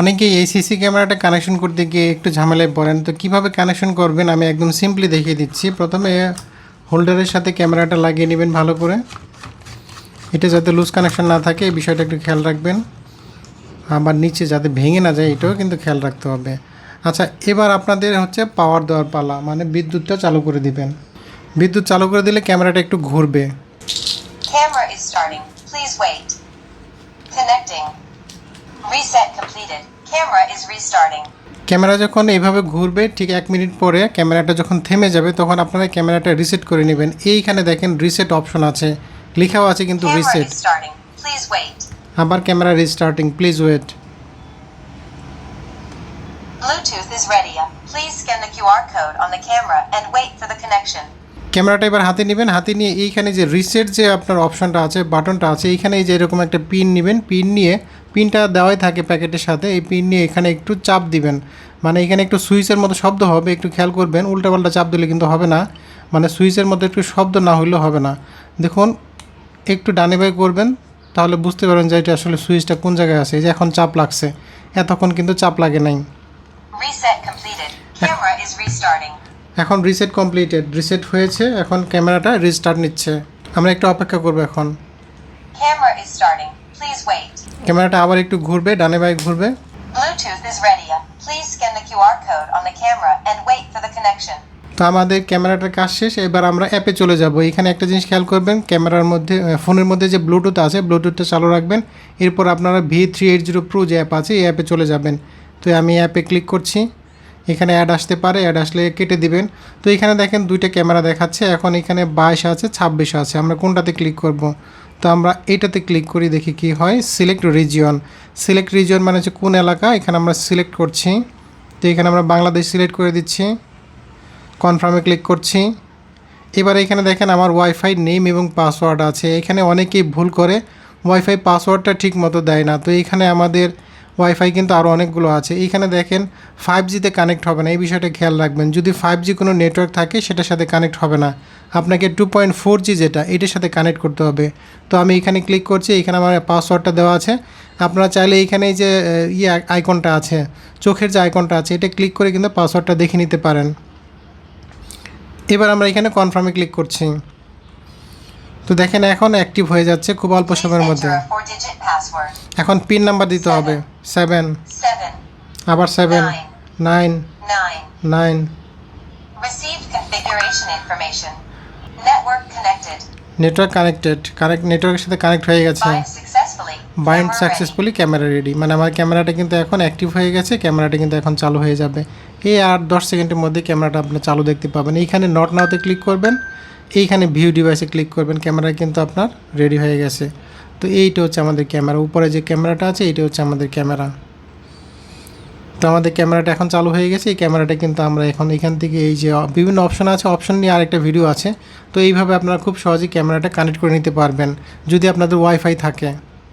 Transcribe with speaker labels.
Speaker 1: অনেকেই এই সিসি ক্যামেরাটা কানেকশন করতে গিয়ে একটু ঝামেলায় পড়েন। তো কিভাবে কানেকশন করবেন আমি একদম সিম্পলি দেখিয়ে দিচ্ছি। প্রথমে হোল্ডারের সাথে ক্যামেরাটা লাগিয়ে নেবেন ভালো করে, এটা যাতে লুজ কানেকশন না থাকে এই বিষয়টা একটু খেয়াল রাখবেন। আবার নিচে যাতে ভেঙে না যায় এটাও কিন্তু খেয়াল রাখতে হবে। আচ্ছা, এবার আপনাদের হচ্ছে পাওয়ার দেওয়ার পালা, মানে বিদ্যুৎটা চালু করে দিবেন। বিদ্যুৎ চালু করে দিলে ক্যামেরাটা একটু ঘুরবে।
Speaker 2: Camera is starting. Please wait. Connecting. Reset completed. Camera is restarting.
Speaker 1: Camera যখন এইভাবে ঘুরবে ঠিক 1 মিনিট পরে ক্যামেরাটা যখন থেমে যাবে তখন আপনারা ক্যামেরাটা রিসেট করে নেবেন। এইখানে দেখেন রিসেট অপশন আছে, লেখাও আছে কিন্তু
Speaker 2: Camera
Speaker 1: reset.
Speaker 2: is starting. Please wait.
Speaker 1: আবার camera restarting, please wait.
Speaker 2: Bluetooth is ready. Please scan the QR code on the camera and wait for the connection.
Speaker 1: ক্যামেরাটা এবার হাতে নেবেন, হাতে নিয়ে এইখানে যে রিসেট যে আপনার অপশনটা আছে, বাটনটা আছে, এইখানে এই যে এরকম একটা পিন নেবেন। পিন নিয়ে, পিনটা দেওয়াই থাকে প্যাকেটের সাথে, এই পিন নিয়ে এখানে একটু চাপ দিবেন। মানে এখানে একটু সুইচের মতো শব্দ হবে, একটু খেয়াল করবেন। উল্টাপাল্টা চাপ দিলে কিন্তু হবে না, মানে সুইচের মতো একটু শব্দ না হইলেও হবে না। দেখুন একটু ডানে বাই করবেন, তাহলে বুঝতে পারবেন যে এটা আসলে সুইচটা কোন জায়গায় আছে। এই যে এখন চাপ লাগছে, এতক্ষণ কিন্তু চাপ লাগে নাই।
Speaker 2: Reset completed. Camera is restarting.
Speaker 1: এখন রিসেট কমপ্লিটেড, রিসেট হয়েছে, এখন ক্যামেরাটা রিস্টার্ট নিচ্ছে। আমরা একটু অপেক্ষা করবো। এখন
Speaker 2: Camera is starting. Please wait.
Speaker 1: ক্যামেরাটা আবার একটু ঘুরবে, ডানে বাই ঘুরবে।
Speaker 2: Bluetooth is ready. Please scan the QR code on the camera and wait for the connection.
Speaker 1: তো আমাদের ক্যামেরাটার কাজ শেষ, এবার আমরা অ্যাপে চলে যাব। এখানে একটা জিনিস খেয়াল করবেন, ক্যামেরার মধ্যে ফোনের মধ্যে যে ব্লুটুথ আছে ব্লুটুথটা চালু রাখবেন। এরপর আপনারা V380 Pro যে অ্যাপ আছে এই অ্যাপে চলে যাবেন। তো আমি অ্যাপে ক্লিক করছি, এখানে অ্যাড আসতে পারে, অ্যাড আসলে কেটে দিবেন। তো এখানে দেখেন দুইটা ক্যামেরা দেখাচ্ছে, এখন এখানে 22 আছে 26 আছে, আমরা কোনটাতে ক্লিক করব? তো আমরা এইটাতে ক্লিক করি, দেখি কি হয়। সিলেক্ট রিজিয়ন, সিলেক্ট রিজিয়ন মানে হচ্ছে কোন এলাকা, এখানে আমরা সিলেক্ট করছি। তো এখানে আমরা বাংলাদেশ সিলেক্ট করে দিচ্ছি, কনফার্মে ক্লিক করছি। এবার এখানে দেখেন আমার ওয়াইফাই নেম এবং পাসওয়ার্ড আছে। এখানে অনেকেই ভুল করে, ওয়াইফাই পাসওয়ার্ডটা ঠিক মতো দেয় না। তো এইখানে আমাদের ওয়াইফাই কিন্তু আরও অনেকগুলো আছে। এইখানে দেখেন 5Gতে কানেক্ট হবে না, এই বিষয়টা খেয়াল রাখবেন। যদি 5G কোনো নেটওয়ার্ক থাকে সেটার সাথে কানেক্ট হবে না, আপনাকে 2.4G যেটা এটার সাথে কানেক্ট করতে হবে। তো আমি এখানে ক্লিক করছি, এখানে আমার পাসওয়ার্ডটা দেওয়া আছে। আপনারা চাইলে এইখানে এই যে আইকনটা আছে, চোখের যে আইকনটা আছে, এটা ক্লিক করে কিন্তু পাসওয়ার্ডটা দেখে নিতে পারেন। এবার আমরা এখানে কনফার্মে ক্লিক করছি। তো দেখেন এখন অ্যাক্টিভ হয়ে যাচ্ছে খুব অল্প
Speaker 2: Please
Speaker 1: সময়ের মধ্যে।
Speaker 2: enter a 4-digit password.
Speaker 1: এখন পিন নাম্বার দিতে হবে 7,
Speaker 2: 7,
Speaker 1: আবার 7, 9,
Speaker 2: 9.
Speaker 1: 9।
Speaker 2: Received configuration information. Network connected.
Speaker 1: Network connected, নেটওয়ার্কের সাথে কানেক্ট হয়ে গেছে।
Speaker 2: Bind successfully.
Speaker 1: Bind
Speaker 2: Camera ready.
Speaker 1: Successfully, camera ready. মানে আমার ক্যামেরাটা কিন্তু এখন অ্যাক্টিভ হয়ে গেছে, ক্যামেরাটা কিন্তু এখন চালু হয়ে যাবে। এই 8-10 সেকেন্ডের মধ্যে ক্যামেরাটা আপনি চালু দেখতে পাবেন। এইখানে নট নাওতে ক্লিক করবেন, এইখানে ভিউ ডিভাইসে ক্লিক করবেন, ক্যামেরা কিন্তু আপনার রেডি হয়ে গেছে। তো এইটা হচ্ছে আমাদের ক্যামেরা, উপরে যে ক্যামেরাটা আছে এইটা হচ্ছে আমাদের ক্যামেরা। তো আমাদের ক্যামেরাটা এখন চালু হয়ে গেছে। এই ক্যামেরাটা কিন্তু আমরা এখন এখান থেকে এই যে বিভিন্ন অপশন আছে, অপশন নিয়ে আরেকটা ভিডিও আছে। তো এইভাবে আপনারা খুব সহজেই ক্যামেরাটা কানেক্ট করে নিতে পারবেন যদি আপনাদের ওয়াইফাই থাকে।